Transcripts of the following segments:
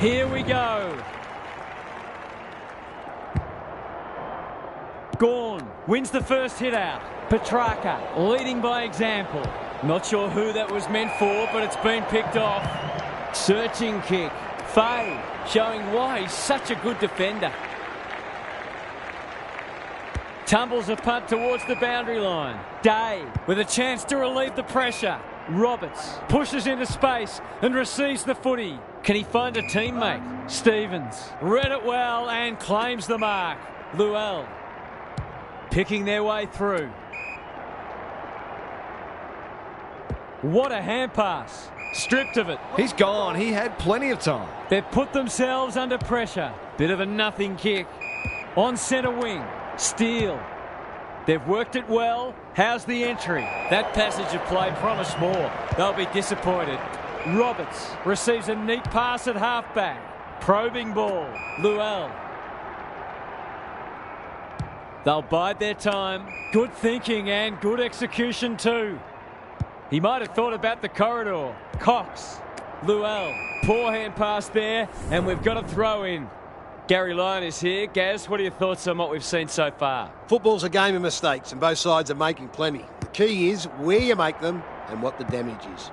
Here we go. Gawn wins the first hit out. Petrarca leading by example. Not sure who that was meant for, but it's been picked off. Searching kick. Fay showing why he's such a good defender. Tumbles a punt towards the boundary line. Day with a chance to relieve the pressure. Roberts pushes into space and receives the footy. Can he find a teammate? Stevens read it well and claims the mark. Luell picking their way through. What a hand pass. Stripped of it. He's gone. He had plenty of time. They've put themselves under pressure. Bit of a nothing kick. On centre wing. Steele. They've worked it well. How's the entry? That passage of play promised more. They'll be disappointed. Roberts receives a neat pass at halfback. Probing ball. Luell. They'll bide their time. Good thinking and good execution too. He might have thought about the corridor. Cox. Luell. Poor hand pass there, and we've got a throw in. Gary Lyon is here. Gaz, what are your thoughts on what we've seen so far? Football's a game of mistakes, and both sides are making plenty. The key is where you make them and what the damage is.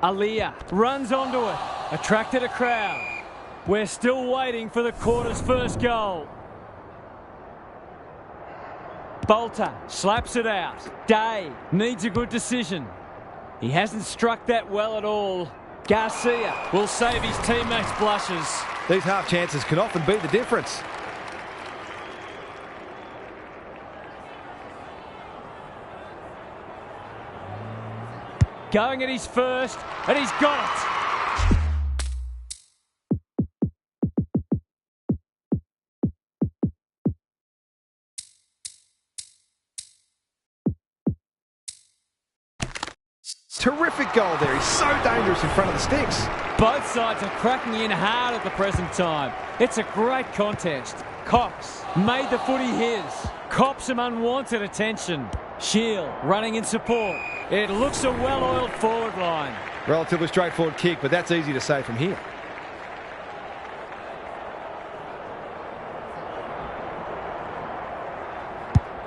Aliyah runs onto it. Attracted a crowd. We're still waiting for the quarter's first goal. Bolter slaps it out. Day needs a good decision. He hasn't struck that well at all. Garcia will save his teammates' blushes. These half chances can often be the difference. Going at his first, and he's got it. Terrific goal there. He's so dangerous in front of the sticks. Both sides are cracking in hard at the present time. It's a great contest. Cox made the footy his. Cops some unwanted attention. Shield running in support. It looks a well-oiled forward line. Relatively straightforward kick, but that's easy to say from here.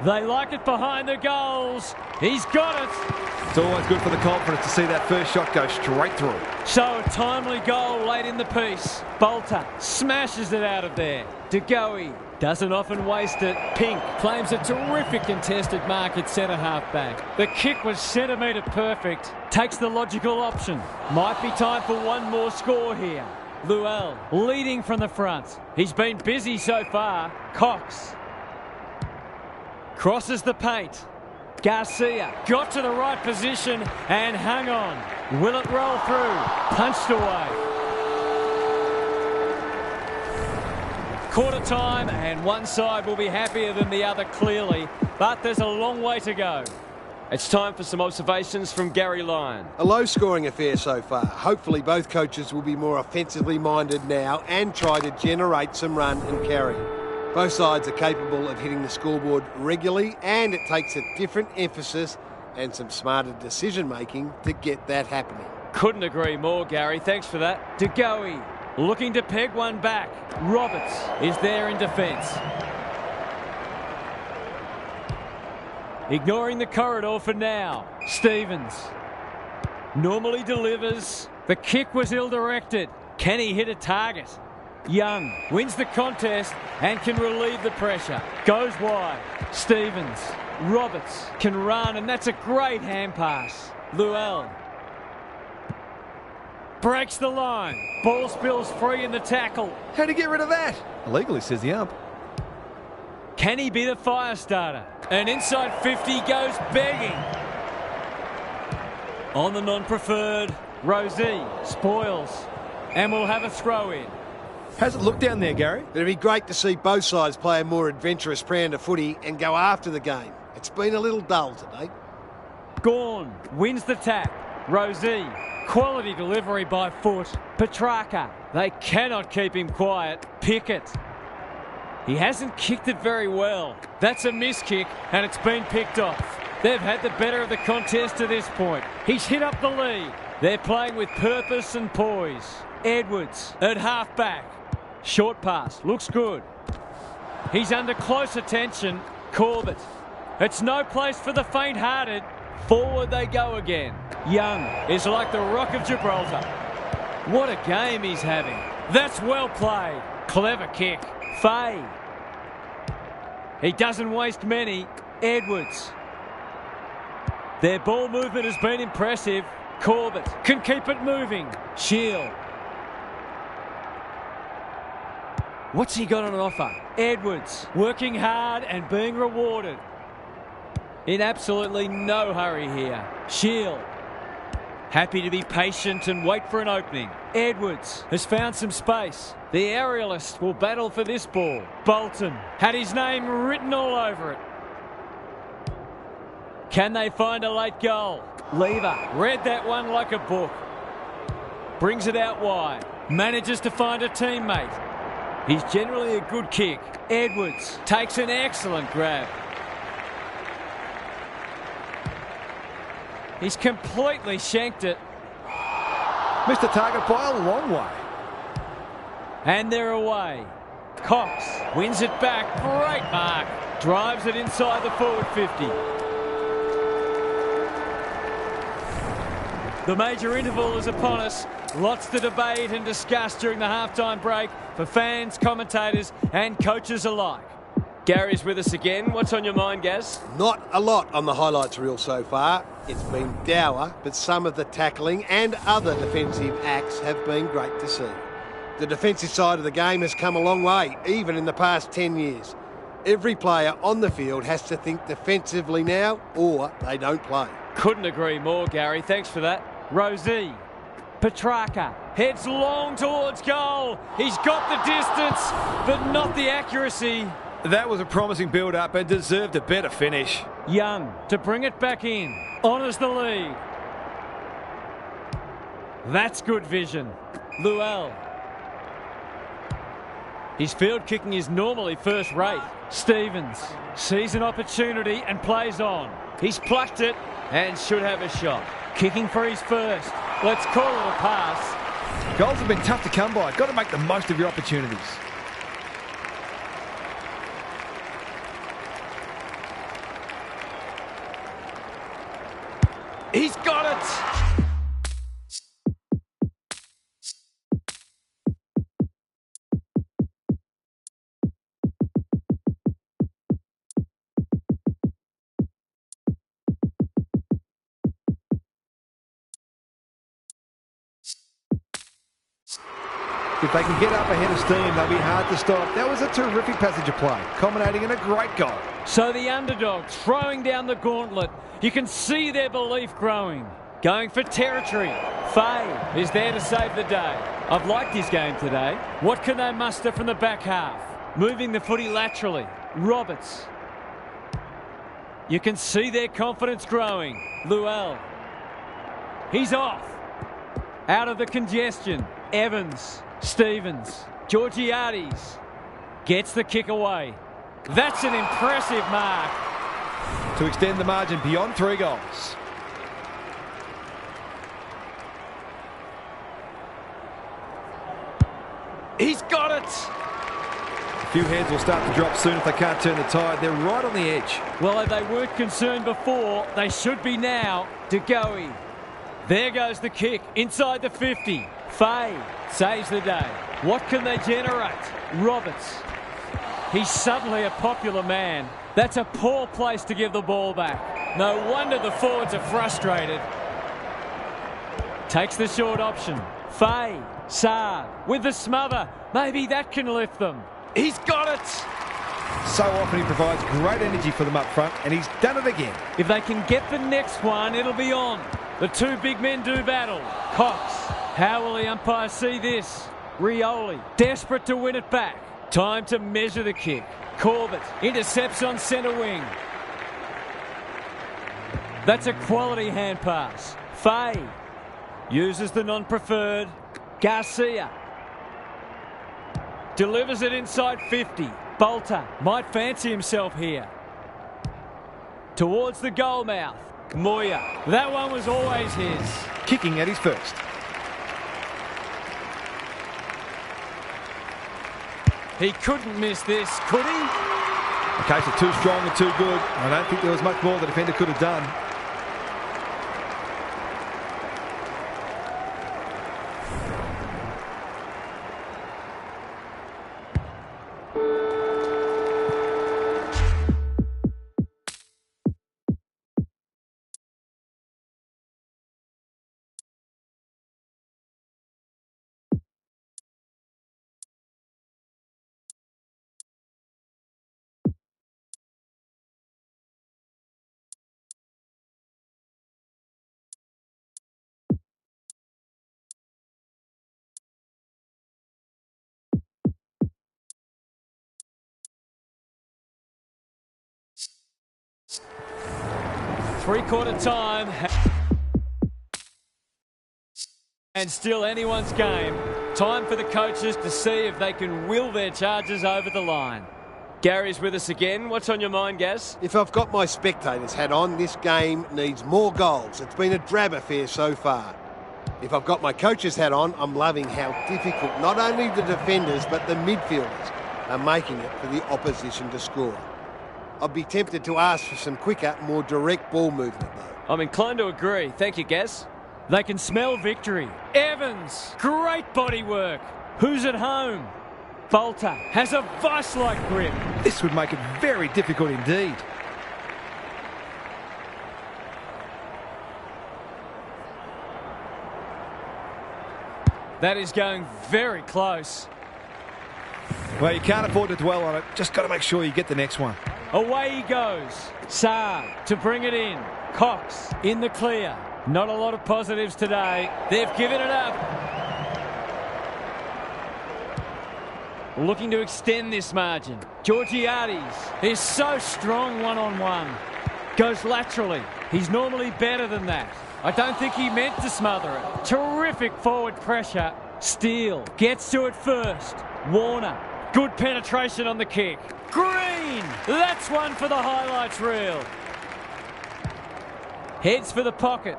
They like it behind the goals. He's got it. It's always good for the confidence to see that first shot go straight through. So a timely goal late in the piece. Bolter smashes it out of there. De Goey doesn't often waste it. Pink claims a terrific contested mark at centre halfback. The kick was centimetre perfect. Takes the logical option. Might be time for one more score here. Luell leading from the front. He's been busy so far. Cox crosses the paint. Garcia got to the right position and hung on. Will it roll through? Punched away. Quarter time, and one side will be happier than the other clearly, but there's a long way to go. It's time for some observations from Gary Lyon. A low-scoring affair so far. Hopefully both coaches will be more offensively minded now and try to generate some run and carry. Both sides are capable of hitting the scoreboard regularly, and it takes a different emphasis and some smarter decision-making to get that happening. Couldn't agree more, Gary. Thanks for that. De Goey looking to peg one back. Roberts is there in defence. Ignoring the corridor for now. Stevens normally delivers. The kick was ill-directed. Can he hit a target? Young wins the contest and can relieve the pressure. Goes wide. Stevens. Roberts can run, and that's a great hand pass. Luell breaks the line. Ball spills free in the tackle. How'd he get rid of that? Illegally, says the ump. Can he be the fire starter? And inside 50 goes begging. On the non-preferred, Rosie spoils and will have a throw in. How's it look down there, Gary? It'd be great to see both sides play a more adventurous brand of footy and go after the game. It's been a little dull today. Gawn wins the tap. Rosie, quality delivery by foot. Petrarca, they cannot keep him quiet. Pickett. He hasn't kicked it very well. That's a miss kick, and it's been picked off. They've had the better of the contest to this point. He's hit up the lead. They're playing with purpose and poise. Edwards at half-back. Short pass, looks good. He's under close attention. Corbett. It's no place for the faint-hearted. Forward they go again. Young is like the Rock of Gibraltar. What a game he's having. That's well played. Clever kick. Fay. He doesn't waste many. Edwards. Their ball movement has been impressive. Corbett can keep it moving. Shield. What's he got on offer? Edwards working hard and being rewarded. In absolutely no hurry here. Shield. Happy to be patient and wait for an opening. Edwards has found some space. The aerialist will battle for this ball. Bolton had his name written all over it. Can they find a late goal? Lever read that one like a book. Brings it out wide. Manages to find a teammate. He's generally a good kick. Edwards takes an excellent grab. He's completely shanked it. Missed the target by a long way. And they're away. Cox wins it back. Great mark. Drives it inside the forward 50. The major interval is upon us. Lots to debate and discuss during the halftime break for fans, commentators and coaches alike. Gary's with us again. What's on your mind, Gaz? Not a lot on the highlights reel so far. It's been dour, but some of the tackling and other defensive acts have been great to see. The defensive side of the game has come a long way, even in the past 10 years. Every player on the field has to think defensively now, or they don't play. Couldn't agree more, Gary. Thanks for that. Rosie. Petrarca heads long towards goal. He's got the distance, but not the accuracy. That was a promising build-up and deserved a better finish. Young to bring it back in. Honours the lead. That's good vision. Luell. His field kicking is normally first rate. Stevens sees an opportunity and plays on. He's plucked it and should have a shot. Kicking for his first. Let's call it a pass. Goals have been tough to come by. Got to make the most of your opportunities. He's got it! If they can get up ahead of steam, they'll be hard to stop. That was a terrific passage of play, culminating in a great goal. So the underdogs throwing down the gauntlet. You can see their belief growing. Going for territory. Fay is there to save the day. I've liked his game today. What can they muster from the back half? Moving the footy laterally. Roberts. You can see their confidence growing. Luell. He's off. Out of the congestion. Evans. Stevens. Georgiades. Gets the kick away. That's an impressive mark. To extend the margin beyond 3 goals. He's got it. A few heads will start to drop soon if they can't turn the tide. They're right on the edge. Well, if they weren't concerned before, they should be now. De Goey. There goes the kick inside the 50. Fay saves the day. What can they generate? Roberts. He's suddenly a popular man. That's a poor place to give the ball back. No wonder the forwards are frustrated. Takes the short option. Fay. Saad with the smother. Maybe that can lift them. He's got it. So often he provides great energy for them up front, and he's done it again. If they can get the next one, it'll be on. The 2 big men do battle. Cox. How will the umpire see this? Rioli. Desperate to win it back. Time to measure the kick. Corbett intercepts on centre wing. That's a quality hand pass. Fay uses the non-preferred. Garcia delivers it inside 50. Bolter might fancy himself here. Towards the goal mouth. Moya. That one was always his. Kicking at his first. He couldn't miss this, could he? A case of too strong and too good. I don't think there was much more the defender could have done. Three-quarter time. And still anyone's game. Time for the coaches to see if they can will their charges over the line. Gary's with us again. What's on your mind, Gaz? If I've got my spectator's hat on, this game needs more goals. It's been a drab affair so far. If I've got my coach's hat on, I'm loving how difficult not only the defenders but the midfielders are making it for the opposition to score. I'd be tempted to ask for some quicker, more direct ball movement, though. I'm inclined to agree. Thank you, Gaz. They can smell victory. Evans, great body work. Who's at home? Bolter has a vice-like grip. This would make it very difficult indeed. That is going very close. Well, you can't afford to dwell on it. Just got to make sure you get the next one. Away he goes. Saad to bring it in. Cox in the clear. Not a lot of positives today. They've given it up. Looking to extend this margin. Georgiades is so strong one-on-one. Goes laterally. He's normally better than that. I don't think he meant to smother it. Terrific forward pressure. Steele gets to it first. Warner. Good penetration on the kick. Green! That's one for the highlights reel. Heads for the pocket.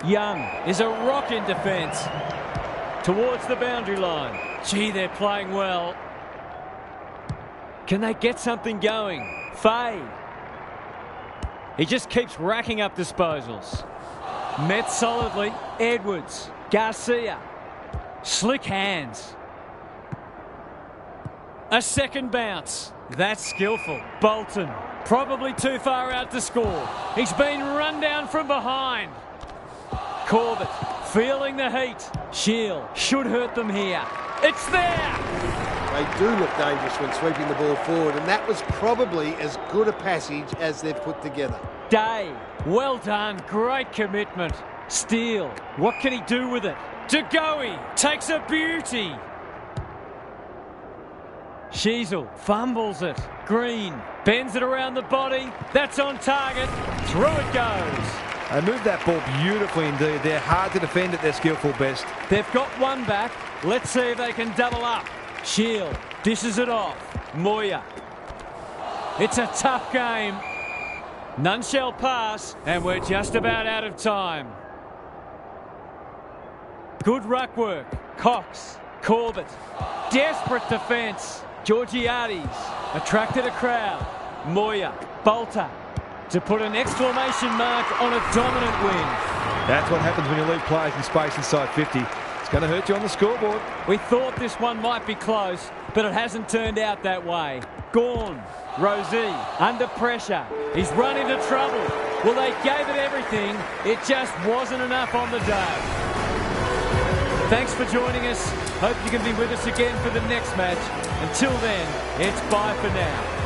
Young is a rock in defence. Towards the boundary line. Gee, they're playing well. Can they get something going? Fay. He just keeps racking up disposals. Met solidly. Edwards. Garcia. Slick hands. A second bounce. That's skillful. Bolton. Probably too far out to score. He's been run down from behind. Corbett. Feeling the heat. Shield. Should hurt them here. It's there! They do look dangerous when sweeping the ball forward, and that was probably as good a passage as they've put together. Day. Well done. Great commitment. Steele. What can he do with it? De Goey takes a beauty. Sheasel fumbles it. Green bends it around the body. That's on target. Through it goes. They moved that ball beautifully indeed. They're hard to defend at their skillful best. They've got one back. Let's see if they can double up. Shield dishes it off. Moya. It's a tough game. None shall pass, and we're just about out of time. Good ruck work. Cox. Corbett. Desperate defence. Georgiades attracted a crowd. Moya. Bolter. To put an exclamation mark on a dominant win. That's what happens when you leave players in space inside 50. It's going to hurt you on the scoreboard. We thought this one might be close, but it hasn't turned out that way. Gawn, Rosie, under pressure. He's run into trouble. Well, they gave it everything. It just wasn't enough on the day. Thanks for joining us. Hope you can be with us again for the next match. Until then, it's bye for now.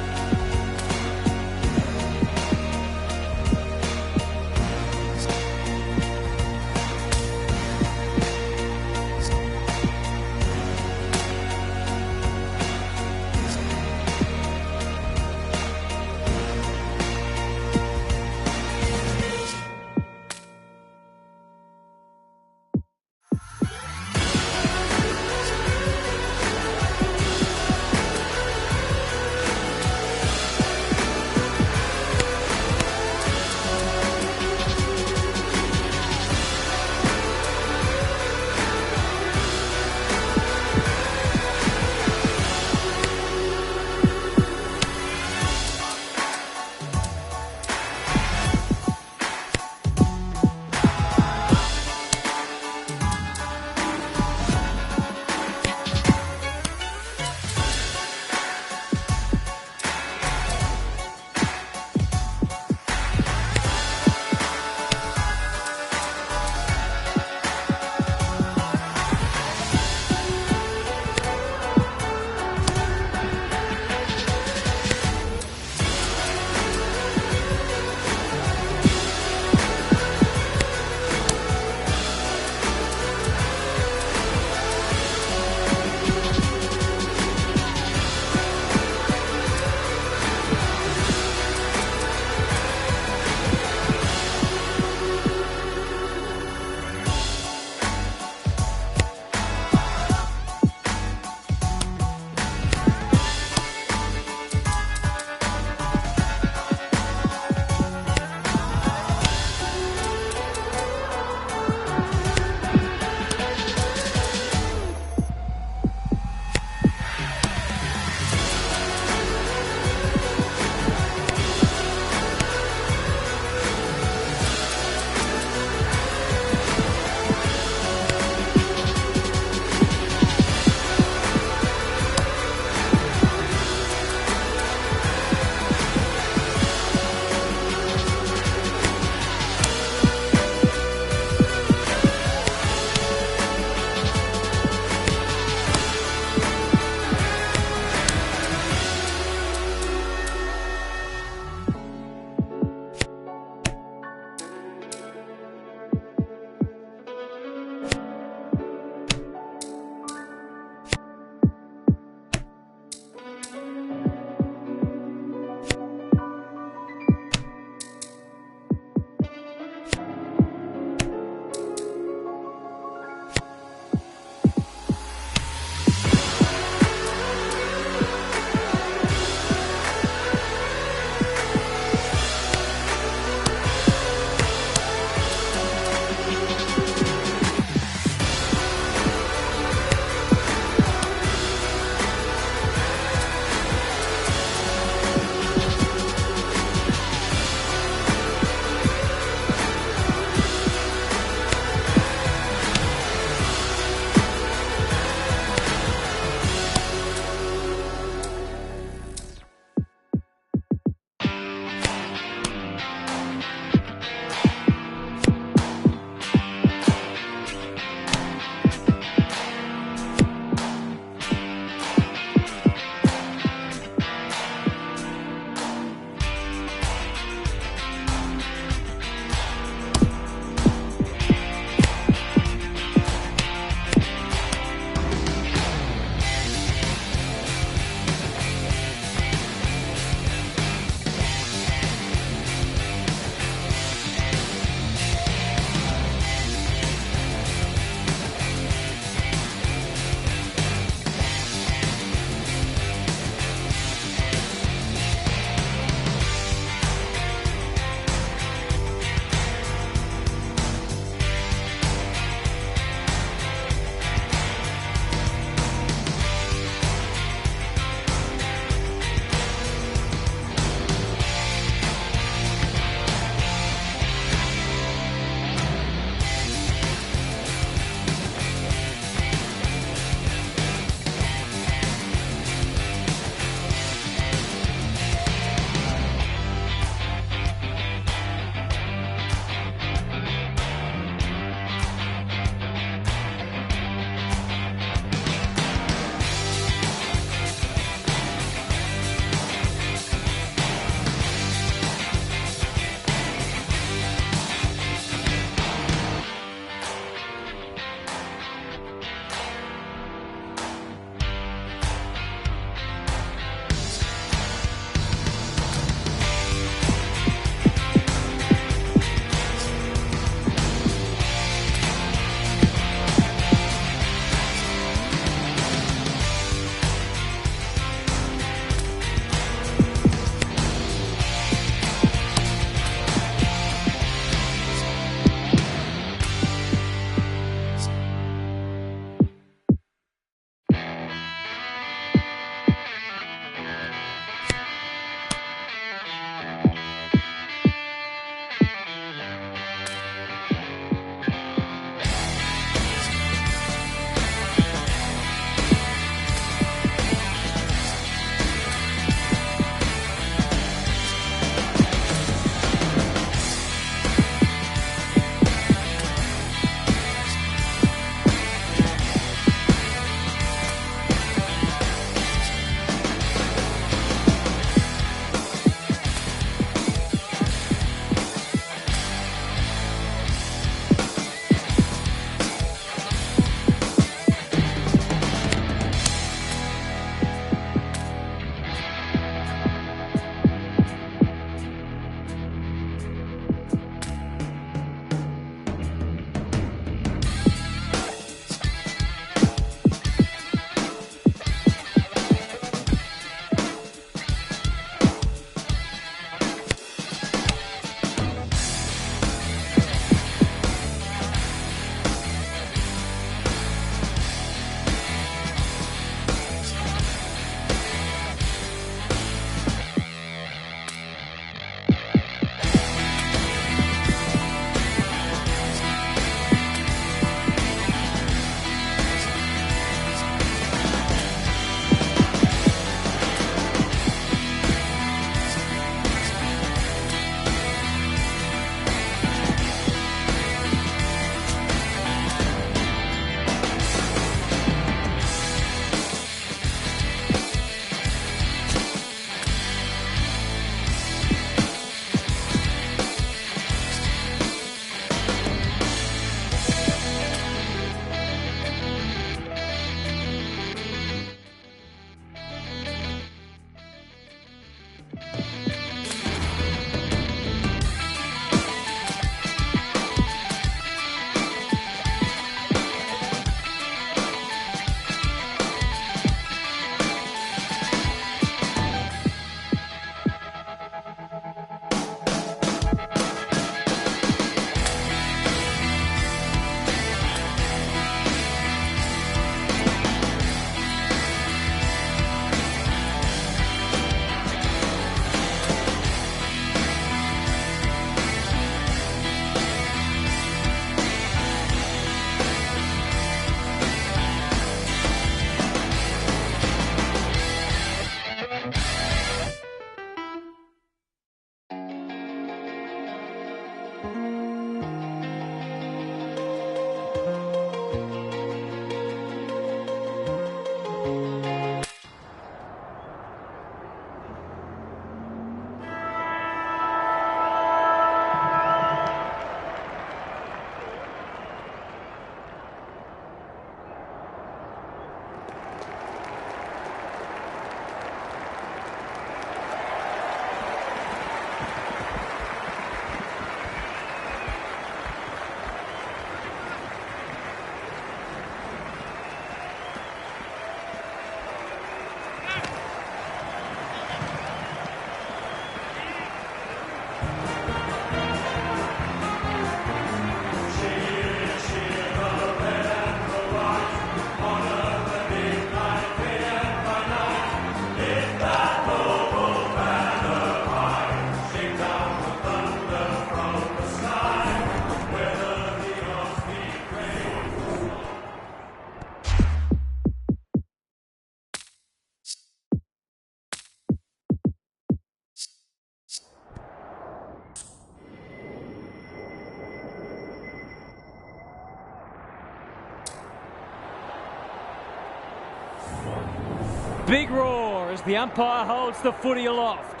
Big roar as the umpire holds the footy aloft.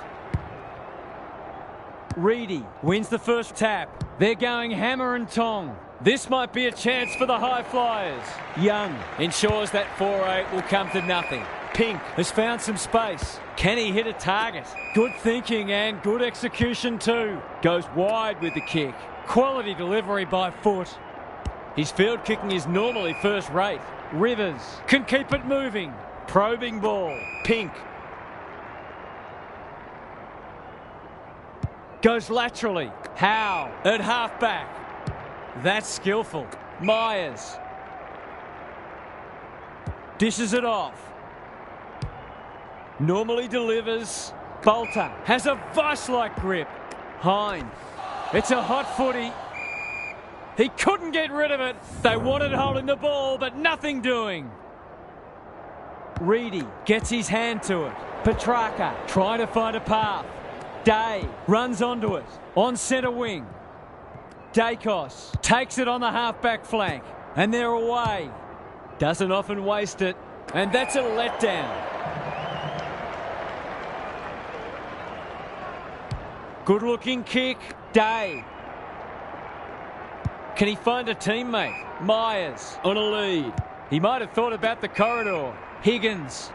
Reedy wins the first tap. They're going hammer and tong. This might be a chance for the high flyers. Young ensures that 4-8 will come to nothing. Pink has found some space. Can he hit a target? Good thinking and good execution too. Goes wide with the kick. Quality delivery by foot. His field kicking is normally first rate. Rivers can keep it moving. Probing ball. Pink goes laterally. Howe at half-back. That's skillful. Myers dishes it off. Normally delivers. Bolter has a vice-like grip. Hind. It's a hot footy. He couldn't get rid of it. They wanted holding the ball, but nothing doing. Reedy gets his hand to it. Petrarca trying to find a path. Day runs onto it on centre wing. Dacos takes it on the half-back flank, and they're away. Doesn't often waste it, and that's a letdown. Good-looking kick. Day. Can he find a teammate? Myers on a lead. He might have thought about the corridor. Higgins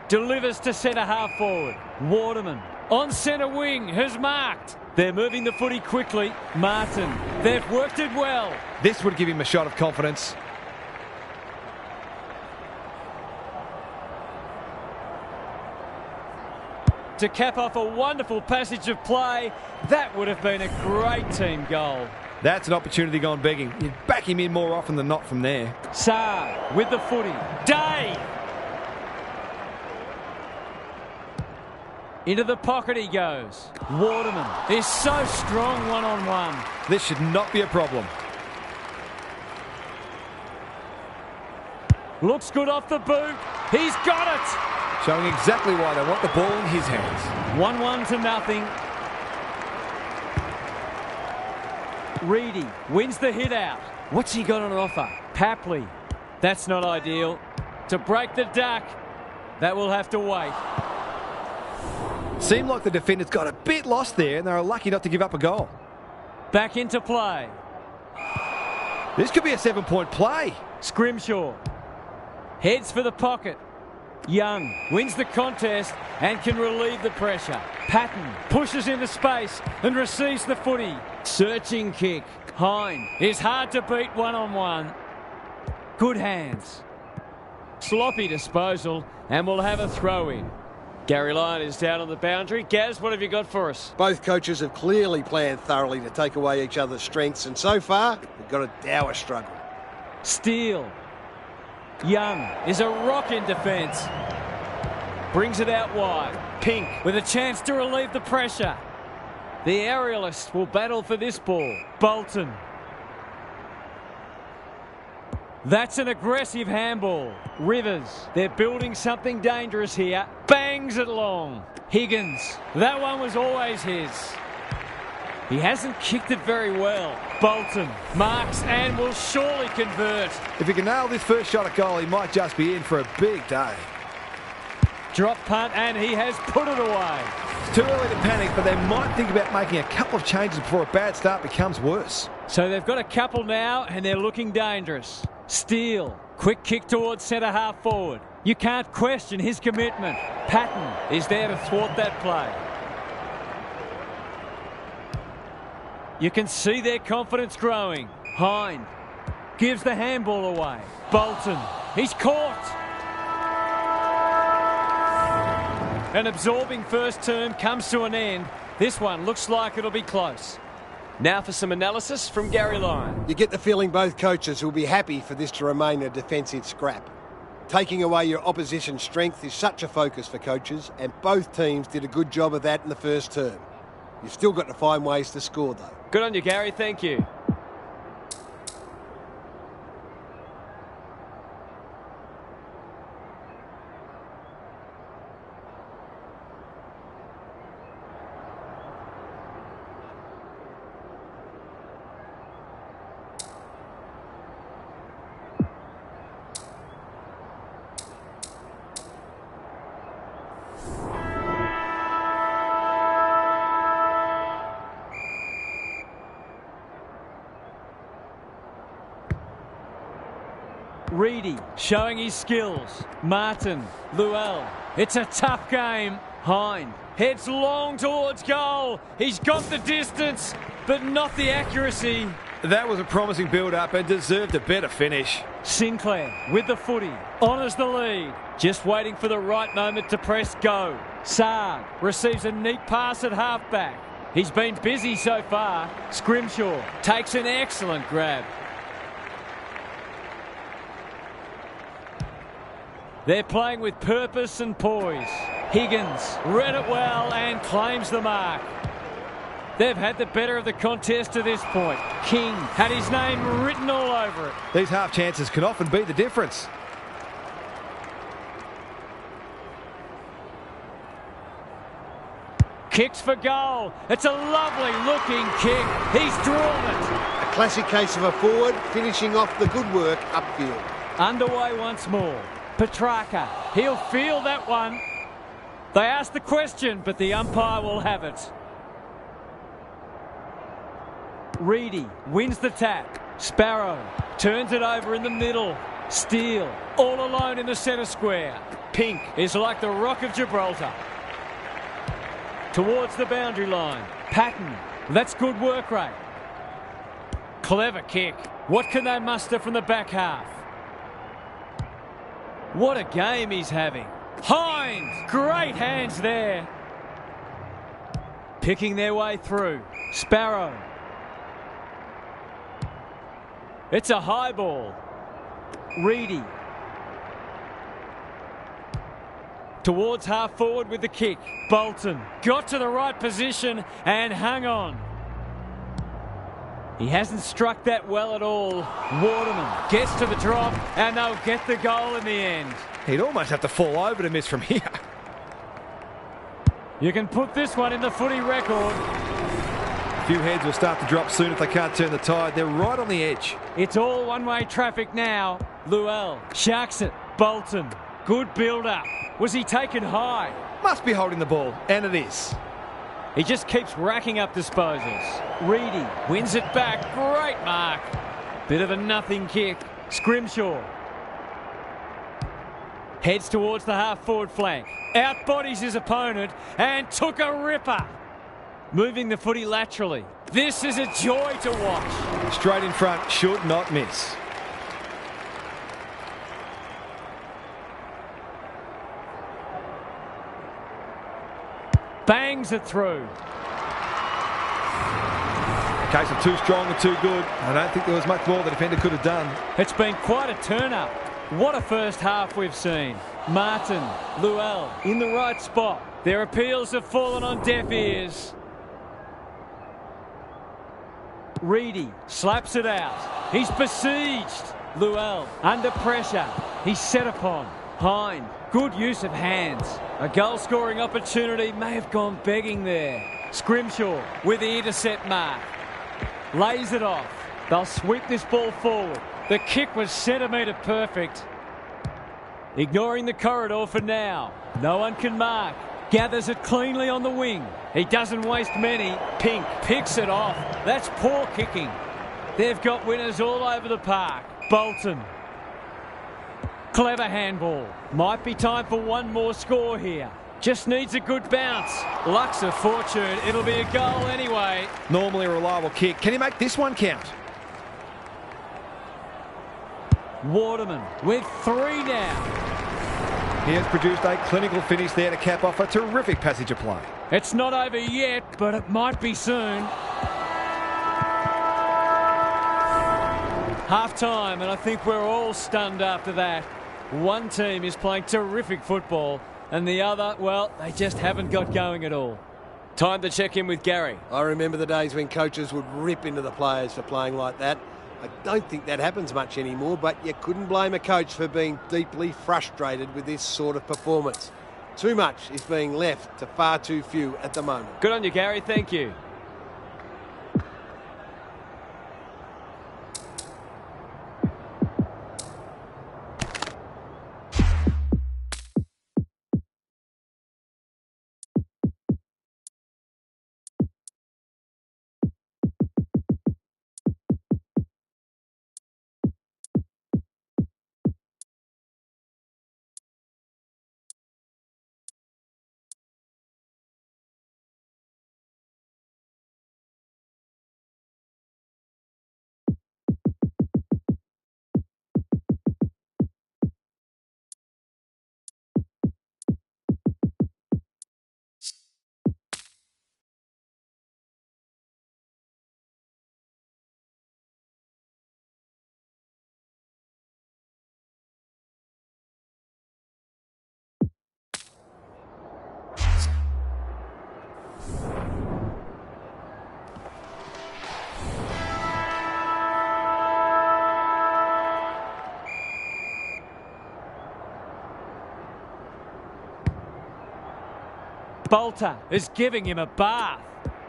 delivers to centre-half forward. Waterman on centre wing has marked. They're moving the footy quickly. Martin, they've worked it well. This would give him a shot of confidence. To cap off a wonderful passage of play, that would have been a great team goal. That's an opportunity gone begging. You'd back him in more often than not from there. Saar with the footy. Day! Into the pocket he goes. Waterman is so strong one-on-one. This should not be a problem. Looks good off the boot. He's got it! Showing exactly why they want the ball in his hands. 1-1 to nothing. Reedy wins the hit out. What's he got on offer? Papley. That's not ideal. To break the duck, that will have to wait. Seemed like the defenders got a bit lost there and they were lucky not to give up a goal. Back into play. This could be a 7-point play. Scrimshaw heads for the pocket. Young wins the contest and can relieve the pressure. Patton pushes into space and receives the footy. Searching kick. Hind is hard to beat one-on-one. Good hands. Sloppy disposal, and we'll have a throw-in. Gary Lyon is down on the boundary. Gaz, what have you got for us? Both coaches have clearly planned thoroughly to take away each other's strengths, and so far, they've got a dour struggle. Steele. Young is a rock in defence. Brings it out wide. Pink with a chance to relieve the pressure. The aerialist will battle for this ball. Bolton. That's an aggressive handball. Rivers, they're building something dangerous here. Bangs it long. Higgins, that one was always his. He hasn't kicked it very well. Bolton marks and will surely convert. If he can nail this first shot at goal, he might just be in for a big day. Drop punt and he has put it away. It's too early to panic, but they might think about making a couple of changes before a bad start becomes worse. So they've got a couple now and they're looking dangerous. Steele, quick kick towards centre half forward. You can't question his commitment. Patton is there to thwart that play. You can see their confidence growing. Hind gives the handball away. Bolton, he's caught. An absorbing first term comes to an end. This one looks like it'll be close. Now for some analysis from Gary Lyon. You get the feeling both coaches will be happy for this to remain a defensive scrap. Taking away your opposition's strength is such a focus for coaches, and both teams did a good job of that in the first term. You've still got to find ways to score, though. Good on you, Gary. Thank you. Reedy showing his skills. Martin, Luell. It's a tough game. Hind heads long towards goal. He's got the distance, but not the accuracy. That was a promising build-up and deserved a better finish. Sinclair with the footy. Honours the lead. Just waiting for the right moment to press go. Saad receives a neat pass at halfback. He's been busy so far. Scrimshaw takes an excellent grab. They're playing with purpose and poise. Higgins read it well and claims the mark. They've had the better of the contest to this point. King had his name written all over it. These half chances can often be the difference. Kicks for goal. It's a lovely looking kick. He's drawn it. A classic case of a forward finishing off the good work upfield. Underway once more. Petrarca. He'll feel that one. They asked the question, but the umpire will have it. Reedy wins the tap. Sparrow turns it over in the middle. Steele all alone in the centre square. Pink is like the Rock of Gibraltar. Towards the boundary line. Patton. That's good work rate. Clever kick. What can they muster from the back half? What a game he's having. Hind. Great hands there. Picking their way through. Sparrow. It's a high ball. Reedy. Towards half forward with the kick. Bolton got to the right position and hung on. He hasn't struck that well at all. Waterman gets to the drop and they'll get the goal in the end. He'd almost have to fall over to miss from here. You can put this one in the footy record. A few heads will start to drop soon if they can't turn the tide. They're right on the edge. It's all one-way traffic now. Luell sharks it. Bolton. Good build-up. Was he taken high? Must be holding the ball, and it is. He just keeps racking up disposals. Reedy wins it back. Great mark. Bit of a nothing kick. Scrimshaw heads towards the half-forward flank. Outbodies his opponent and took a ripper. Moving the footy laterally. This is a joy to watch. Straight in front, should not miss. Bangs it through. A case of too strong and too good. I don't think there was much more the defender could have done. It's been quite a turn-up. What a first half we've seen. Martin, Luell in the right spot. Their appeals have fallen on deaf ears. Reedy slaps it out. He's besieged. Luell under pressure. He's set upon. Hind, good use of hands. A goal-scoring opportunity may have gone begging there. Scrimshaw with the intercept mark. Lays it off. They'll sweep this ball forward. The kick was centimetre perfect. Ignoring the corridor for now. No one can mark. Gathers it cleanly on the wing. He doesn't waste many. Pink picks it off. That's poor kicking. They've got winners all over the park. Bolton. Clever handball. Might be time for one more score here. Just needs a good bounce. Luck's a fortune. It'll be a goal anyway. Normally a reliable kick. Can he make this one count? Waterman with 3 now. He has produced a clinical finish there to cap off a terrific passage of play. It's not over yet, but it might be soon. Half-time, and I think we're all stunned after that. One team is playing terrific football, and the other, well, they just haven't got going at all. Time to check in with Gary. I remember the days when coaches would rip into the players for playing like that. I don't think that happens much anymore, but you couldn't blame a coach for being deeply frustrated with this sort of performance. Too much is being left to far too few at the moment. Good on you, Gary. Thank you. Bolter is giving him a bath.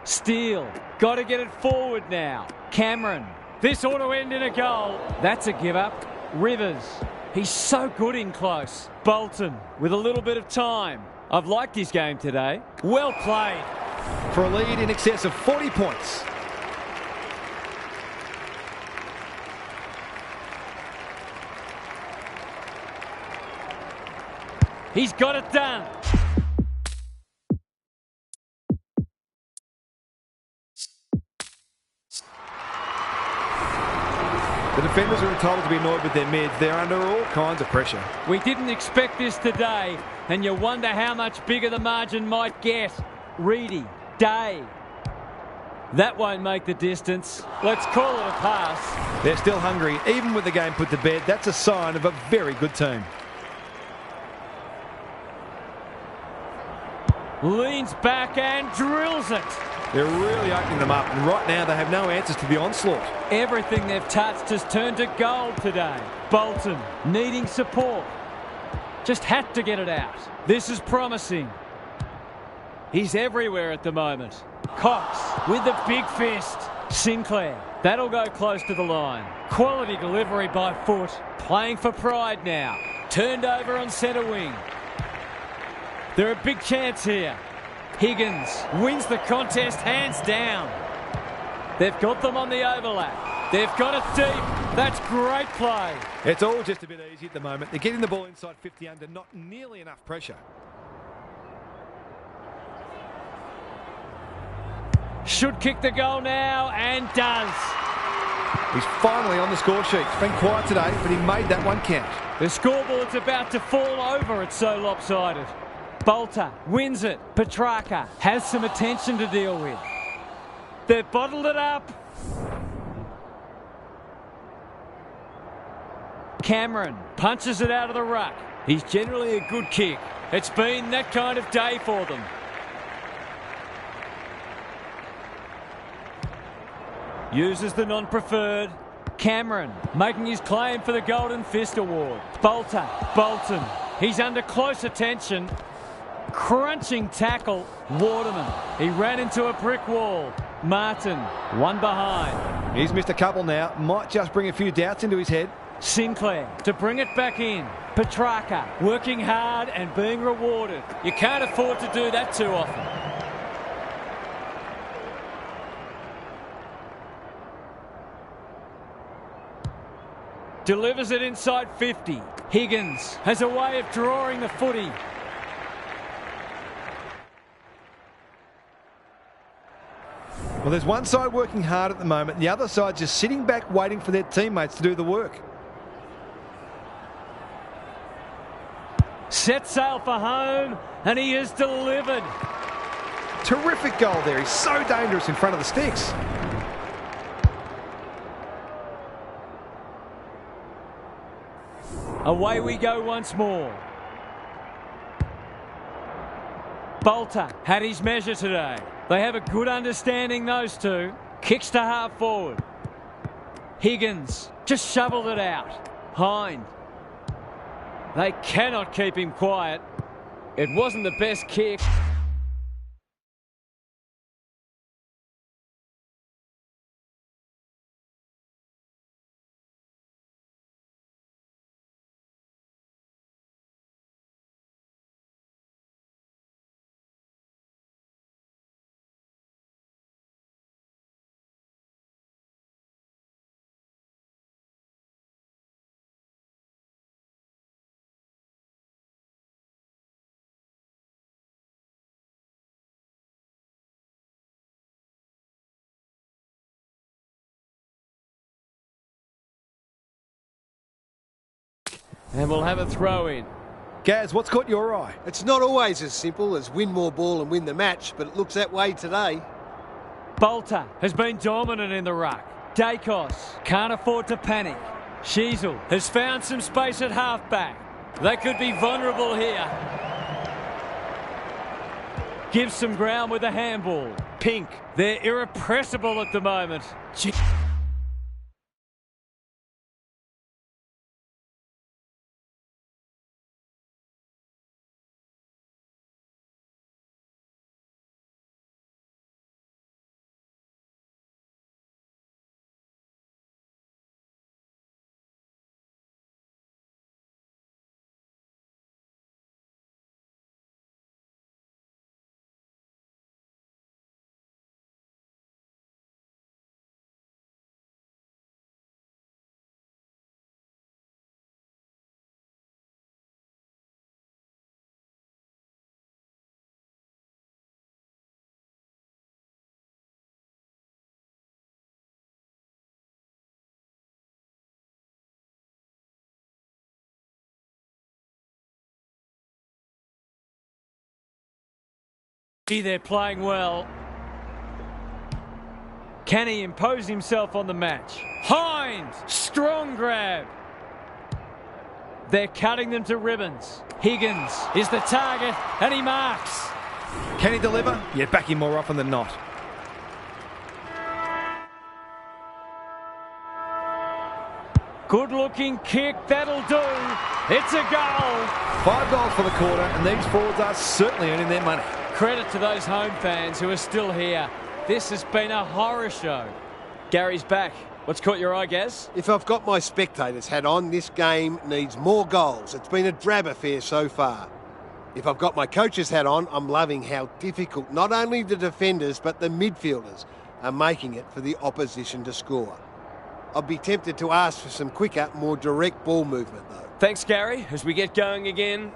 Steele, got to get it forward now. Cameron, this ought to end in a goal. That's a give up. Rivers, he's so good in close. Bolton with a little bit of time. I've liked his game today. Well played. For a lead in excess of 40 points. He's got it done. The defenders are entitled to be annoyed with their mids. They're under all kinds of pressure. We didn't expect this today, and you wonder how much bigger the margin might get. Reedy, Day. That won't make the distance. Let's call it a pass. They're still hungry, even with the game put to bed. That's a sign of a very good team. Leans back and drills it. They're really opening them up, and right now they have no answers to the onslaught. Everything they've touched has turned to gold today. Bolton needing support. Just had to get it out. This is promising. He's everywhere at the moment. Cox with the big fist. Sinclair, that'll go close to the line. Quality delivery by foot. Playing for pride now. Turned over on centre wing. They're a big chance here. Higgins wins the contest hands down. They've got them on the overlap. They've got it deep. That's great play. It's all just a bit easy at the moment. They're getting the ball inside 50 under, not nearly enough pressure. Should kick the goal now, and does. He's finally on the score sheet. It's been quiet today, but he made that one count. The scoreboard's about to fall over. It's so lopsided. Bolter wins it. Petrarca has some attention to deal with. They've bottled it up. Cameron punches it out of the ruck. He's generally a good kick. It's been that kind of day for them. Uses the non-preferred. Cameron making his claim for the Golden Fist Award. Bolton. He's under close attention. Crunching tackle. Waterman. He ran into a brick wall. Martin, one behind. He's missed a couple now. Might just bring a few doubts into his head. Sinclair to bring it back in. Petrarca working hard and being rewarded. You can't afford to do that too often. Delivers it inside 50. Higgins has a way of drawing the footy. Well, there's one side working hard at the moment. The other side just sitting back waiting for their teammates to do the work. Set sail for home, and he has delivered. Terrific goal there. He's so dangerous in front of the sticks. Away we go once more. Bolter had his measure today. They have a good understanding, those two. Kicks to half forward. Higgins just shoveled it out. Hind. They cannot keep him quiet. It wasn't the best kick. And we'll have a throw in. Gaz, what's caught your eye? It's not always as simple as win more ball and win the match, but it looks that way today. Bolter has been dominant in the ruck. Dacos can't afford to panic. Sheasel has found some space at halfback. They could be vulnerable here. Gives some ground with a handball. Pink, they're irrepressible at the moment. They're playing well. Can he impose himself on the match? Hines, strong grab. They're cutting them to ribbons. Higgins is the target, and he marks. Can he deliver? Yeah, back him more often than not. Good-looking kick, that'll do. It's a goal. 5 goals for the quarter, and these forwards are certainly earning their money. Credit to those home fans who are still here. This has been a horror show. Gary's back. What's caught your eye, Gaz? If I've got my spectators hat on, this game needs more goals. It's been a drab affair so far. If I've got my coach's hat on, I'm loving how difficult not only the defenders but the midfielders are making it for the opposition to score. I'd be tempted to ask for some quicker, more direct ball movement though. Thanks, Gary. As we get going again.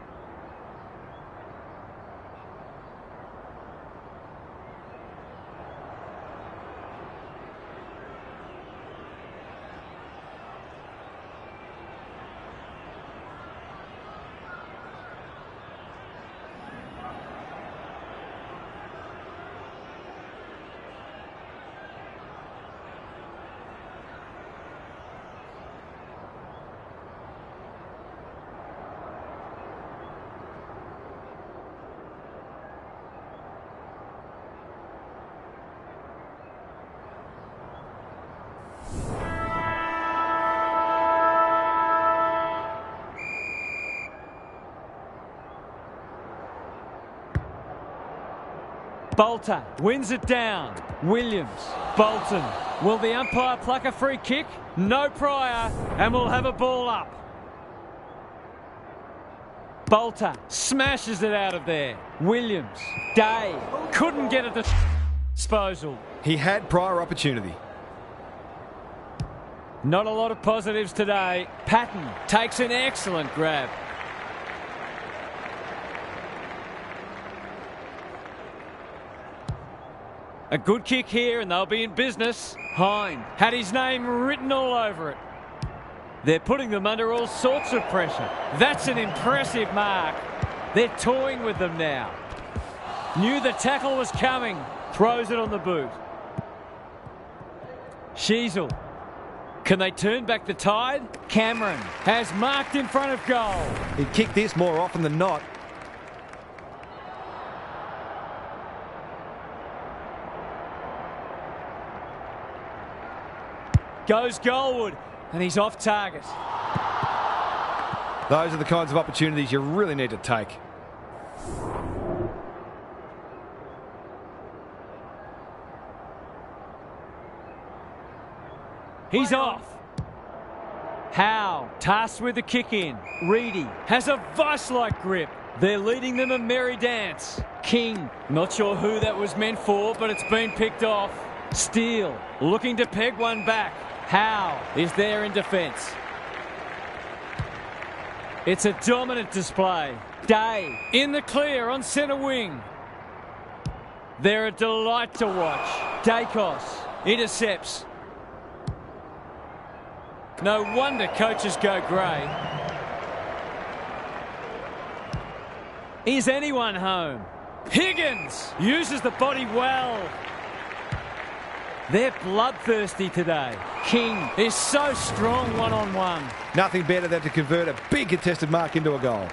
Bolter wins it down. Williams, Bolton. Will the umpire pluck a free kick? No prior, and we'll have a ball up. Bolter smashes it out of there. Williams, Day, couldn't get it to disposal. He had prior opportunity. Not a lot of positives today. Patton takes an excellent grab. A good kick here and they'll be in business. Hine had his name written all over it. They're putting them under all sorts of pressure. That's an impressive mark. They're toying with them now. Knew the tackle was coming. Throws it on the boot. Sheasel. Can they turn back the tide? Cameron has marked in front of goal. He'd kick this more often than not. Goes goalward, and he's off target. Those are the kinds of opportunities you really need to take. He's off. Howe tasked with the kick in. Reedy has a vice-like grip. They're leading them a merry dance. King, not sure who that was meant for, but it's been picked off. Steele looking to peg one back. Howe is there in defence. It's a dominant display. Day in the clear on centre wing. They're a delight to watch. Dacos intercepts. No wonder coaches go grey. Is anyone home? Higgins uses the body well. They're bloodthirsty today. King is so strong one-on-one. Nothing better than to convert a big contested mark into a goal.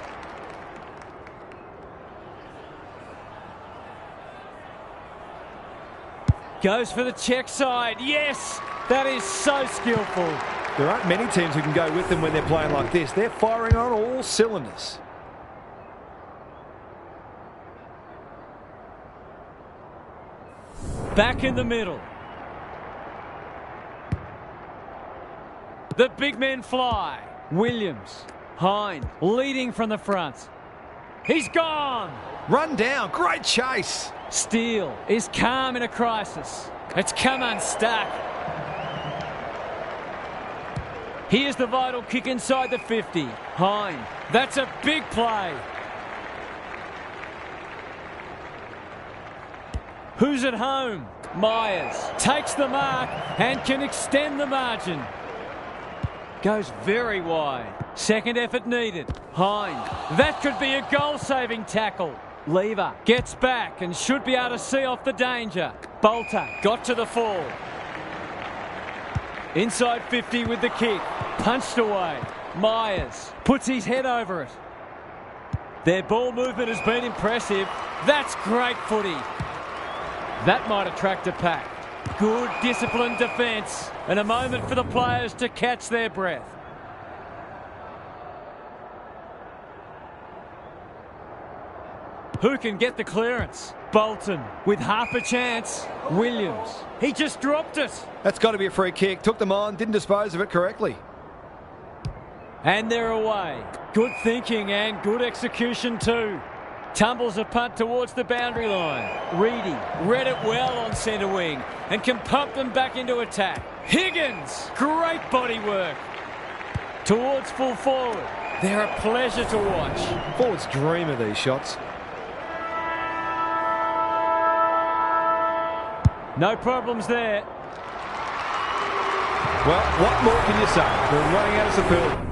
Goes for the check side. Yes, that is so skillful. There aren't many teams who can go with them when they're playing like this. They're firing on all cylinders. Back in the middle. The big men fly. Williams, Hine, leading from the front. He's gone. Run down, great chase. Steele is calm in a crisis. It's come unstuck. Here's the vital kick inside the 50. Hine, that's a big play. Who's at home? Myers takes the mark and can extend the margin. Goes very wide. Second effort needed. Hine, that could be a goal-saving tackle. Lever gets back and should be able to see off the danger. Bolter got to the fall. Inside 50 with the kick. Punched away. Myers puts his head over it. Their ball movement has been impressive. That's great footy. That might attract a pack. Good disciplined defence. And a moment for the players to catch their breath. Who can get the clearance? Bolton with half a chance. Williams. He just dropped it. That's got to be a free kick. Took them on, didn't dispose of it correctly. And they're away. Good thinking and good execution too. Tumbles a punt towards the boundary line. Reedy read it well on centre wing and can pump them back into attack. Higgins, great body work. Towards full forward. They're a pleasure to watch. Forwards dream of these shots. No problems there. Well, what more can you say? We're running out of superlative.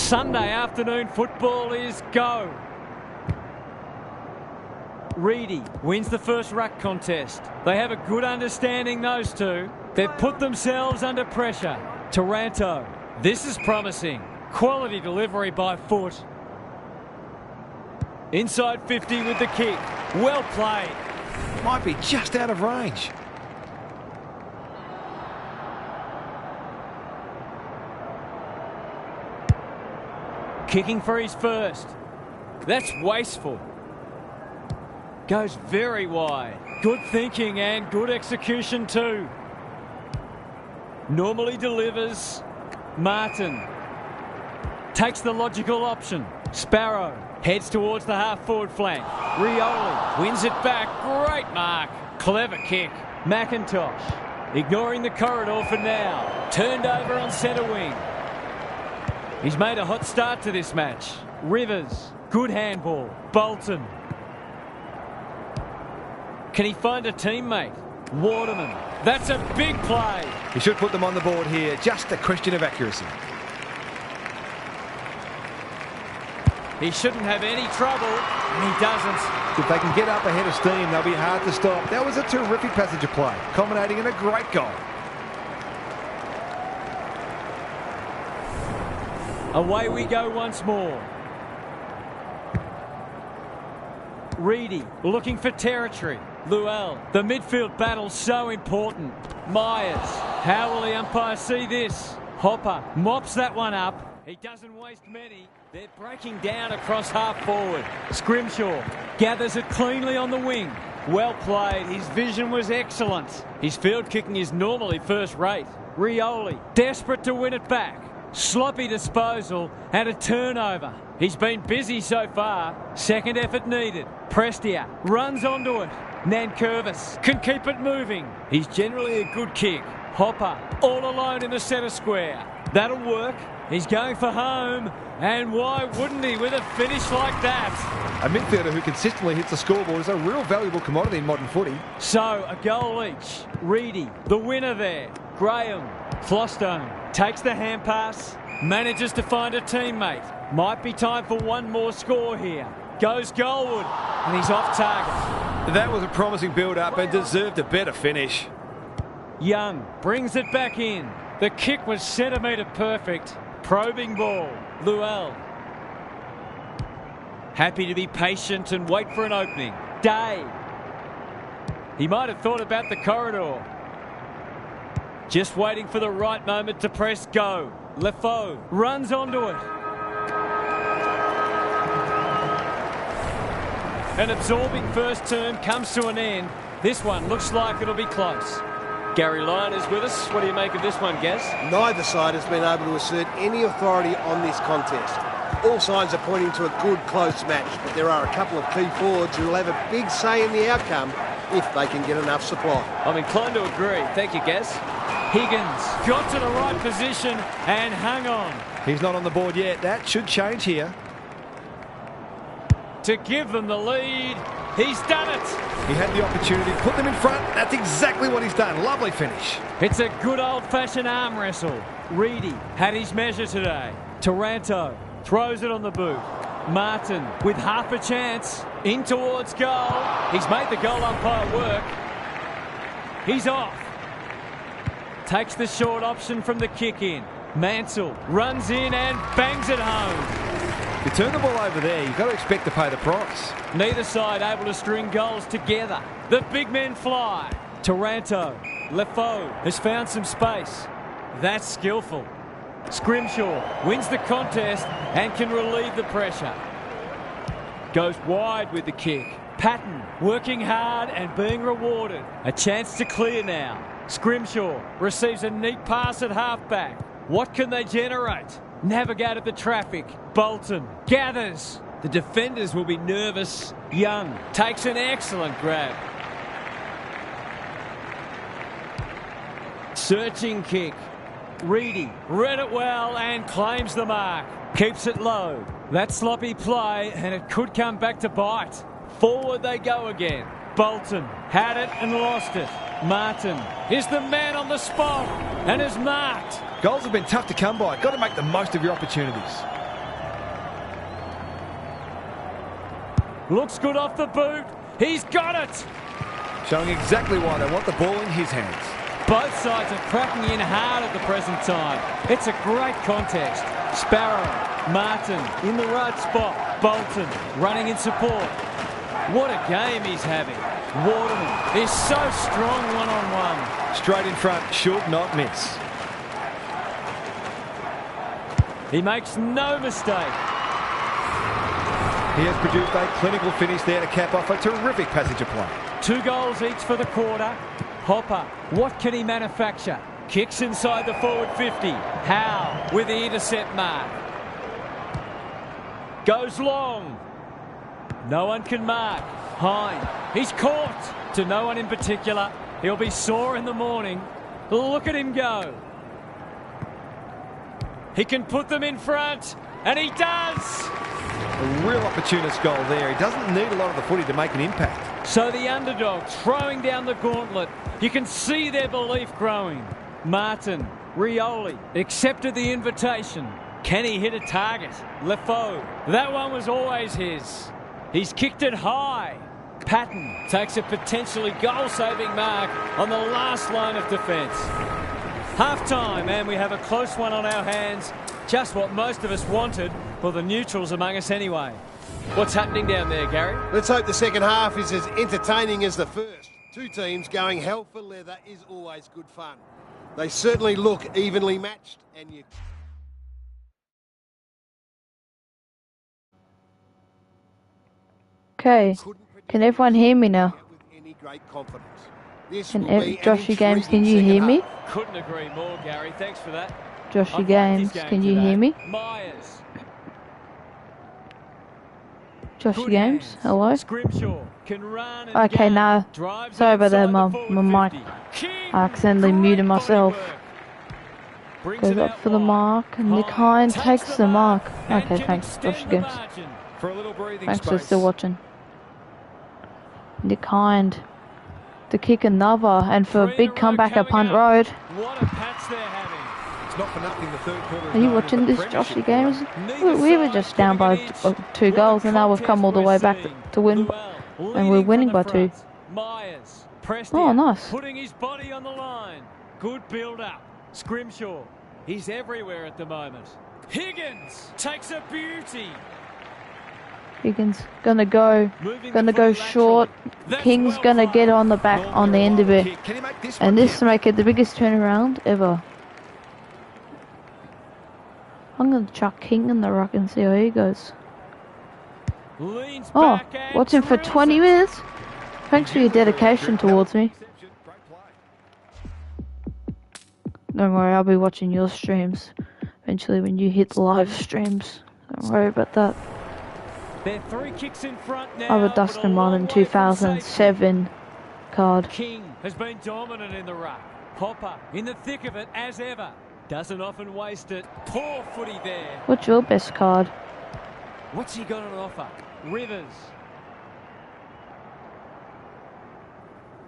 Sunday afternoon football is go. Reedy wins the first ruck contest. They have a good understanding, those two. They've put themselves under pressure. Taranto. This is promising. Quality delivery by foot. Inside 50 with the kick. Well played. Might be just out of range. Kicking for his first. That's wasteful. Goes very wide. Good thinking and good execution too. Normally delivers. Martin takes the logical option. Sparrow heads towards the half-forward flank. Rioli wins it back. Great mark. Clever kick. McIntosh ignoring the corridor for now. Turned over on centre wing. He's made a hot start to this match. Rivers. Good handball. Bolton. Can he find a teammate? Waterman. That's a big play. He should put them on the board here. Just a question of accuracy. He shouldn't have any trouble, and he doesn't. If they can get up ahead of steam, they'll be hard to stop. That was a terrific passage of play, culminating in a great goal. Away we go once more. Reedy looking for territory. Luell, the midfield battle so important. Myers, how will the umpire see this? Hopper mops that one up. He doesn't waste many. They're breaking down across half forward. Scrimshaw gathers it cleanly on the wing. Well played. His vision was excellent. His field kicking is normally first rate. Rioli desperate to win it back. Sloppy disposal and a turnover. He's been busy so far. Second effort needed. Prestia runs onto it. Nankervis can keep it moving. He's generally a good kick. Hopper all alone in the centre square. That'll work. He's going for home. And why wouldn't he with a finish like that? A midfielder who consistently hits the scoreboard is a real valuable commodity in modern footy. So, a goal each. Reedy, the winner there. Graham, Flostone takes the hand pass, manages to find a teammate. Might be time for one more score here. Goes Goldwood, and he's off target. That was a promising build-up and deserved a better finish. Young brings it back in. The kick was centimetre perfect. Probing ball. Luell. Happy to be patient and wait for an opening. Day. He might have thought about the corridor. Just waiting for the right moment to press go. Lefaux runs onto it. An absorbing first term comes to an end. This one looks like it'll be close. Gary Lyon is with us. What do you make of this one, Gaz? Neither side has been able to assert any authority on this contest. All signs are pointing to a good, close match, but there are a couple of key forwards who will have a big say in the outcome if they can get enough supply. I'm inclined to agree. Thank you, Gaz. Higgins got to the right position and hung on. He's not on the board yet. That should change here. To give them the lead. He's done it. He had the opportunity to put them in front. That's exactly what he's done. Lovely finish. It's a good old-fashioned arm wrestle. Reedy had his measure today. Taranto throws it on the boot. Martin with half a chance. In towards goal. He's made the goal umpire work. He's off. Takes the short option from the kick in. Mansell runs in and bangs it home. You turn the ball over there, you've got to expect to pay the price. Neither side able to string goals together. The big men fly. Taranto. Lefaux has found some space. That's skillful. Scrimshaw wins the contest and can relieve the pressure. Goes wide with the kick. Patton working hard and being rewarded. A chance to clear now. Scrimshaw receives a neat pass at halfback. What can they generate? Navigated the traffic. Bolton gathers. The defenders will be nervous. Young takes an excellent grab. Searching kick. Reedy read it well and claims the mark. Keeps it low. That sloppy play and it could come back to bite. Forward they go again. Bolton had it and lost it. Martin is the man on the spot and is marked. Goals have been tough to come by. Got to make the most of your opportunities. Looks good off the boot. He's got it. Showing exactly why they want the ball in his hands. Both sides are cracking in hard at the present time. It's a great contest. Sparrow, Martin in the right spot. Bolton running in support. What a game he's having. Waterman is so strong one-on-one. Straight in front, should not miss. He makes no mistake. He has produced a clinical finish there to cap off a terrific passage of play. 2 goals each for the quarter. Hopper, what can he manufacture? Kicks inside the forward 50. Howe with the intercept mark. Goes long. No one can mark. Hine, he's caught. To no one in particular. He'll be sore in the morning. Look at him go. He can put them in front, and he does. A real opportunist goal there. He doesn't need a lot of the footy to make an impact. So the underdog throwing down the gauntlet. You can see their belief growing. Martin, Rioli accepted the invitation. Can he hit a target? Lefoe, that one was always his. He's kicked it high. Patton takes a potentially goal-saving mark on the last line of defence. Half-time, and we have a close one on our hands. Just what most of us wanted for the neutrals among us anyway. What's happening down there, Gary? Let's hope the second half is as entertaining as the first. 2 teams going hell for leather is always good fun. They certainly look evenly matched, and you... Okay, can everyone hear me now? Can Joshy Games, can you hear me? Couldn't agree more, Gary. Thanks for that. Joshy Games, can you hear me? Myers. Joshy Games, hello? Scrimshaw can run and Okay, gun. now, Drives sorry about that, outside the my forward mic. 50. King, I accidentally great muted body myself. work. Brings Goes it up out for the wide. mark, and Nick Hine takes the mark. and Okay, can thanks, extend Joshy the Games. margin. For a little breathing Thanks for space. still watching. Nick Hind to kick another, and for a 3 in big row comeback at coming Punt up. Road. What a patch they're having. It's not for nothing the third quarter. Are you watching this, Joshy Games? We were just down by 2 goals, and now we've come all the way back to win, and we're winning by 2. Myers, Oh, nice. putting his body on the line. Good build-up. Scrimshaw, he's everywhere at the moment. Higgins takes a beauty. Higgins gonna go short. King's gonna get on the back on the end of it, Can he make this and one this count? to make it the biggest turnaround ever. I'm gonna chuck King in the ruck and see how he goes. Leans Oh, back and watch him for drills 20 it. minutes. Thanks for your dedication towards me. Great play. Don't worry, I'll be watching your streams eventually when you hit live streams. Don't worry about that. They're 3 kicks in front now. I have a but Dustin long Martin way from 2007 card. safety. King has been dominant in the ruck. Hopper in the thick of it as ever. Doesn't often waste it. Poor footy there. What's your best card? What's he got on offer? Rivers.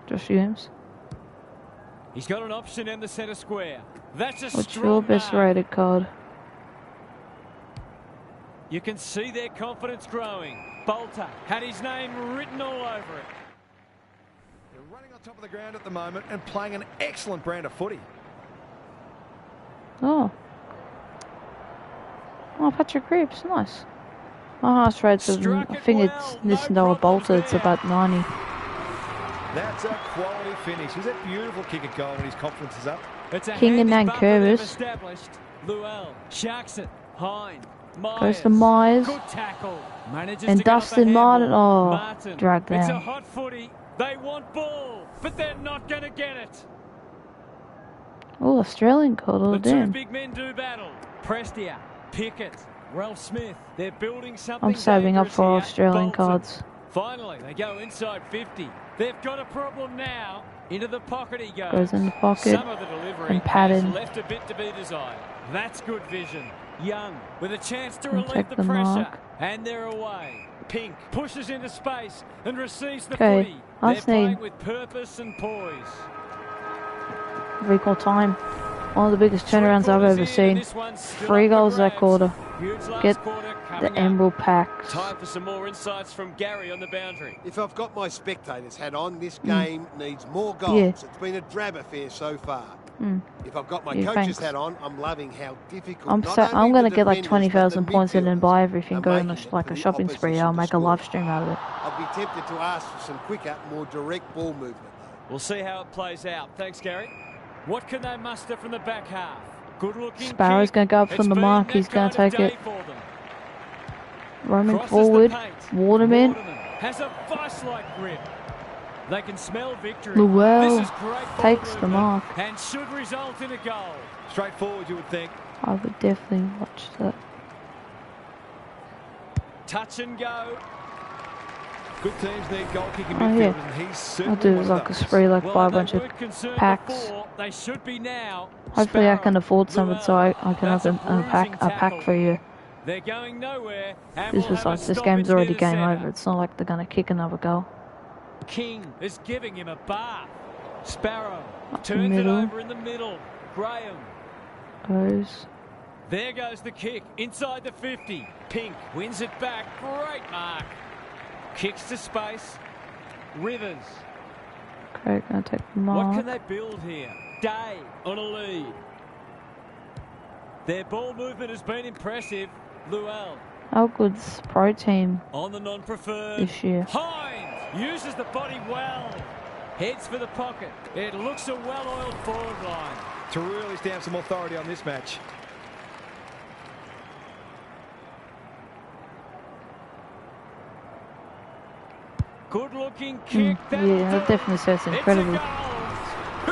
Josh Williams. He's got an option in the centre square. That's a What's strong your best mark. rated card? You can see their confidence growing. Bolter had his name written all over it. They're running on top of the ground at the moment and playing an excellent brand of footy. Oh. Oh, Patrick Reeves, nice. My heart rate's, Struck I it think well, it's no this Noah problems Bolter, it's there. about 90. That's a quality finish. He's a beautiful kick at goal when his confidence is up. It's a King and handy buffer they've Nankervis. established. Luell sharks it. Hine. Myers. Goes to Myers. Good tackle. Manages And to get up Dustin a Martin, handle. oh, Martin. dragged It's a down. hot footy. They want ball, but they're not going to get it. Oh, Australian card, oh The 2 damn. big men do battle. Prestia, Pickett, Ralph Smith. They're building something. I'm saving up dangerous for here. Australian Bolton. cards. Finally, they go inside 50. They've got a problem now. Into the pocket he goes. Goes in the pocket Some of the delivery and Patton. has left a bit to be desired. That's good vision. Young with a chance to And relieve take the the pressure. mark. And they're away. Pink pushes into space and receives the Okay, footy. I They're playing need- with purpose and poise. Recall time. one of the biggest turnarounds I've ever seen. 3 goals that quarter. Get the Emerald Packs. Time for some more insights from Gary on the boundary. If I've got my spectators hat on, this game needs more goals. Yeah. It's been a drab affair so far. If I've got my coach's thanks. hat on, I'm loving how difficult. I'm going to get like 20,000 points and then buy everything, go on like a shopping spree. I'll make a live stream out of it. I'd be tempted to ask for some quicker, more direct ball movement, though. We'll see how it plays out. Thanks, Gary. What can they muster from the back half? Good looking. Sparrow's going to go up from the mark. He's going to take it. Roaming forward. Waterman. Has a vice-like grip. They can smell victory. Llewell This is great ball takes the movement mark. and should result in a goal. Straightforward, you would think. I would definitely watch that. Touch and go. Good teams need goal-kicking Oh, yeah. midfielders, and he's I'll certainly do one of like a those. spree, like Well, buy a they bunch of weren't concerned packs. before. They should be now. Hopefully I can Sparrow, afford something so I can That's open a pack bruising for you. They're going nowhere. And This will was have a like, this stoppage game's already near the game centre. over. It's not like they're going to kick another goal. King is giving him a bath. Sparrow Up the turns it middle. over in the middle. Graham. Goes. There goes the kick inside the 50. Pink wins it back. Great mark. Kicks to space. Rivers. Craig going to take the What mark. can they build here? Day on a lead. Their ball movement has been impressive. Llewell How good's pro team on the non-preferred. this year? Hines uses the body well. Heads for the pocket. It looks a well-oiled forward line. To really stamp some authority on this match. Good-looking kick. Yeah, that definitely says incredible.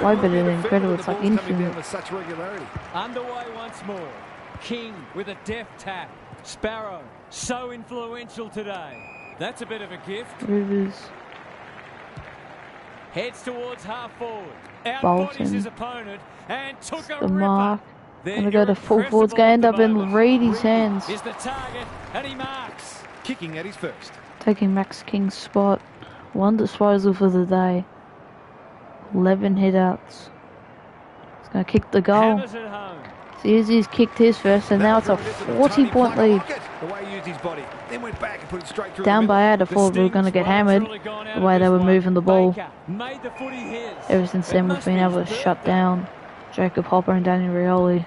Why better than incredible? It's like The ball's coming infinite. down with such regularity. Underway once more. King with a deft tap. Sparrow, so influential today. That's a bit of a gift. Rivers. Heads towards half forward. Outbodies Bolton. his opponent and took a The ripper. mark. They're Gonna go to full forwards. irrepressible Gonna at end the up in moment. Reedy's hands. Is the target and he marks. Kicking at his first. Taking Max King's spot. 1 disposal for the day. 11 hit outs. He's going to kick the goal. Hammers it home. He's kicked his first, and now it's a 40-point lead. The way he used his body, then went back and put it straight through Down the by 8, I middle. thought we were going to get hammered. The way they were moving the ball. Baker made the footy his. Ever since It then, we've must been be able to his shut birthday. down Jacob Hopper and Daniel Rioli.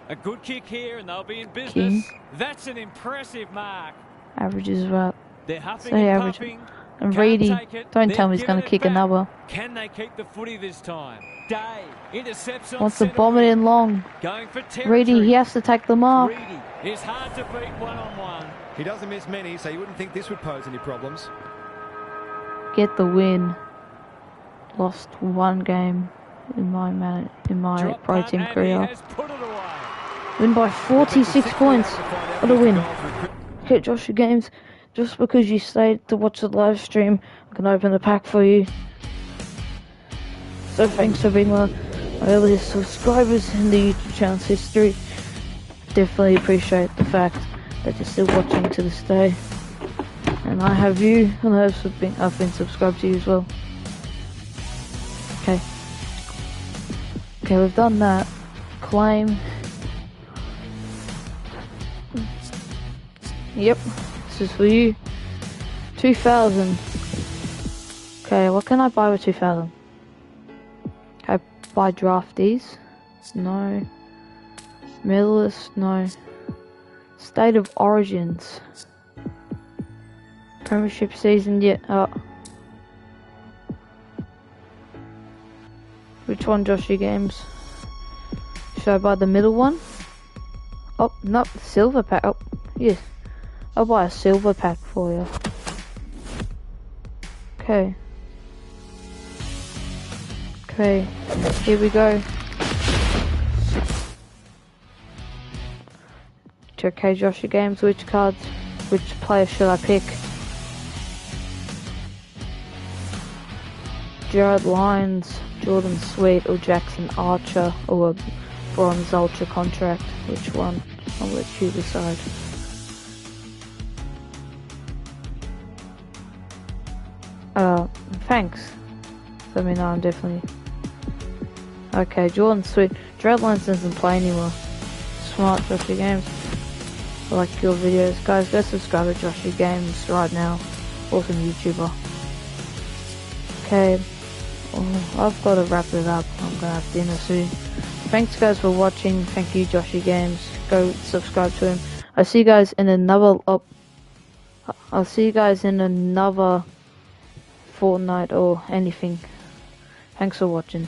A good kick here and they'll be in business. King. That's an impressive mark. Averages are up. They're huffing Stay and average. puffing. And Can't Reedy, take it. don't They're tell me he's going giving to it kick back. another. Can they keep the footy this time? Day intercepts on Wants to centre bomb it wing. in long. Going for territory. Reedy, he has to take the mark. Reedy is hard to beat one-on-one. He doesn't miss many, so you wouldn't think this would pose any problems. Get the win. Lost 1 game in my Drop pro punt team and he career. has put it away. Win by 46 points. What a win. Okay, Joshua Games, just because you stayed to watch the live stream, I can open the pack for you. So thanks for being one of my earliest subscribers in the YouTube channel's history. Definitely appreciate the fact that you're still watching to this day. And I have you, and I've been subscribed to you as well. Okay. Okay, we've done that. Claim. Yep, this is for you. 2,000. Okay, what can I buy with 2,000? Can I buy draftees? No. Medalist? No. State of Origins. Premiership season yet? Which one, Joshua Games? Should I buy the middle one? Oh, no, silver pack. Oh, yes. I'll buy a silver pack for you. Okay. Okay, here we go. Okay, Joshua Games, which player should I pick? Jared Lyons, Jordan Sweet, or Jackson Archer, or a Bronze Ultra contract? Which one? I'll let you decide. Thanks. Let me know, I'm definitely Okay, Jordan Sweet. Dreadlines doesn't play anymore. Smart Joshua Games. I like your videos. Guys, go subscribe to Joshua Games right now. Awesome YouTuber. Okay. Oh, I've got to wrap it up. I'm going to have dinner soon. Thanks guys for watching. Thank you Joshua Games. Go subscribe to him. I'll see you guys in another Fortnite or anything. Thanks for watching.